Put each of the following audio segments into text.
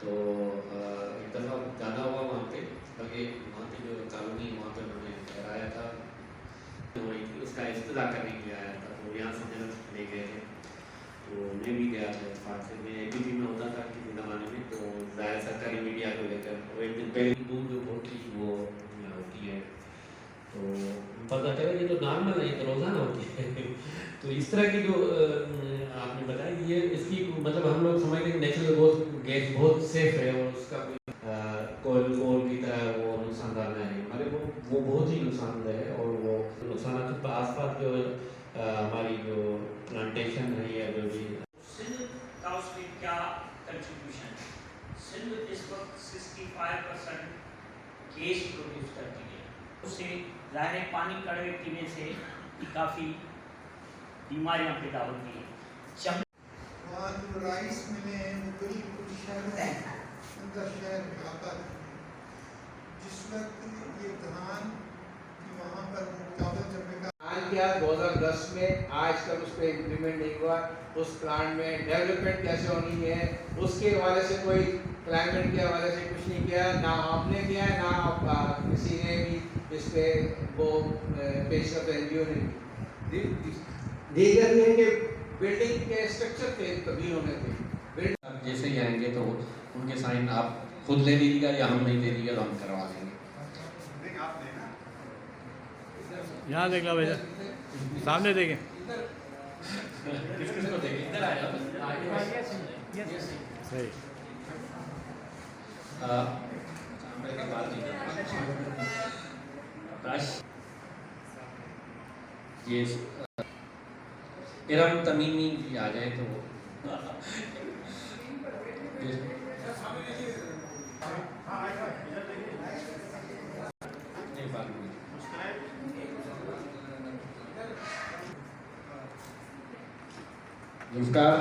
तो एक दफ़ा जाना हुआ वहाँ पे, बल्कि वहाँ की जो कॉलोनी वहाँ पे उन्होंने ठहराया था हो रही थी, उसका इफ्तिताह करने के लिए आया था, तो यहाँ से जन्नत ले गए थे। तो मैं भी गया था इत्तेफाक से, मैं एबीपी में होता था किसी ज़माने में, तो ज़ाहिर सरकारी मीडिया को लेकर वो एक दिन पहले दूध जो होती वो होती है, तो पता चला ये तो नॉर्मल है, ये तो रोज़ाना होती है। तो इस तरह की जो आपने बताया ये इसकी मतलब हम लोग समझते हैं नेचुरल गैस बहुत सेफ है और उसका कोल की तरह वो नुकसानदार नहीं है हमारे, वो बहुत ही नुकसानदेह है। और वो नुकसान तो आसपास जो हमारी जो प्लांटेशन है या जो भी सिंध का उसमें क्या कंट्रीब्यूशन है? सिंध इस वक्त 65% गैस प्रोड्यूस करती है, उससे ज़ाहिर है पानी कड़वे पीने से काफ़ी बीमारियां पैदा होती हैं। वहाँ जो राइस मिले हैं वो बिल्कुल अंदर शहर में आता है। जिस वक्त ये धान की वहाँ पर मुकाबला जमेगा आज क्या 2010 में आज तक उस पर इम्प्लीमेंट नहीं हुआ, उस प्लांट में डेवलपमेंट कैसे होनी है उसके हवाले से कोई क्लाइमेट के हवाले से कुछ नहीं किया, ना आपने किया ना आप किसी ने भी इस पे वो पेशकश एनजीओ ने दीगर ये कि बिल्डिंग के स्ट्रक्चर पे तब्दील होने थे। जैसे ही आएंगे तो उनके साइन आप खुद ले लीजिएगा या हम नहीं ले लीजिएगा तो हम करवा देंगे। यहाँ देख लो भैया, सामने देखें। किस किस को देखें? इधर आया सही। सामने के बाद आकाश ये इरम तमीमी भी आ जाए तो जुल्फकार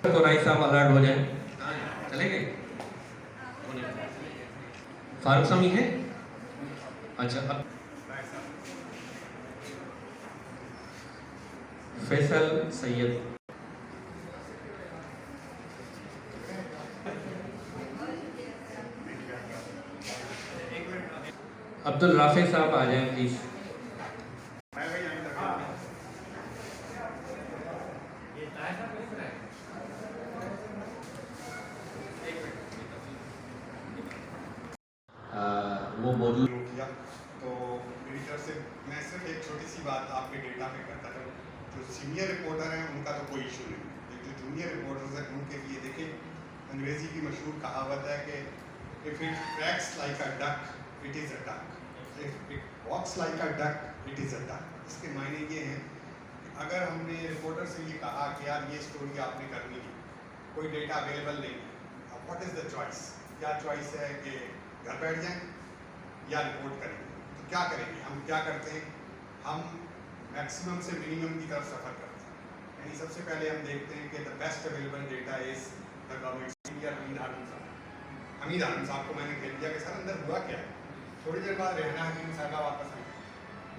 तो राय साहब अलर्ट हो जाए, चले गए। फारूक समी है, अच्छा अब फैसल सैयद, अब्दुल राफे साहब आ जाए प्लीज। वो मौजूद किया तो मेरी तरफ से मैं सिर्फ एक छोटी सी बात आपके डेटा पे करता था। जो सीनियर रिपोर्टर हैं उनका तो कोई इशू नहीं, लेकिन जो जूनियर रिपोर्टर्स हैं उनके लिए देखें अंग्रेजी की मशहूर कहावत है कि if it quacks like a duck it is a duck, if it walks like a duck it is a duck. इसके मायने ये हैं कि अगर हमने रिपोर्टर से ये कहा कि यार ये स्टोरी आपने करनी है, कोई डेटा अवेलेबल नहीं है, अब व्हाट इज़ द चॉइस? क्या चॉइस है कि घर बैठ जाएं या रिपोर्ट करेंगे? तो क्या करेंगे? हम क्या करते हैं, हम मैक्सिमम से मिनिमम की तरफ सफ़र करते हैं। यानी सबसे पहले हम देखते हैं कि the best available data is the government या हमीद आलम साहब। हमीद आलम साहब को मैंने कह दिया कि सर अंदर हुआ क्या है। थोड़ी देर बाद रहना हकीम साहबा वापस आई,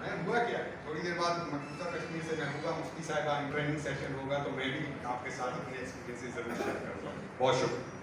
मैं हुआ क्या है। थोड़ी देर बाद मकबूजा कश्मीर से महबूबा मुफ्ती साहबा ट्रेनिंग सेशन होगा तो मैं भी आपके साथ अपने एक्सपीरियंसेस ज़रूर शेयर करूँगा। बहुत शुक्रिया।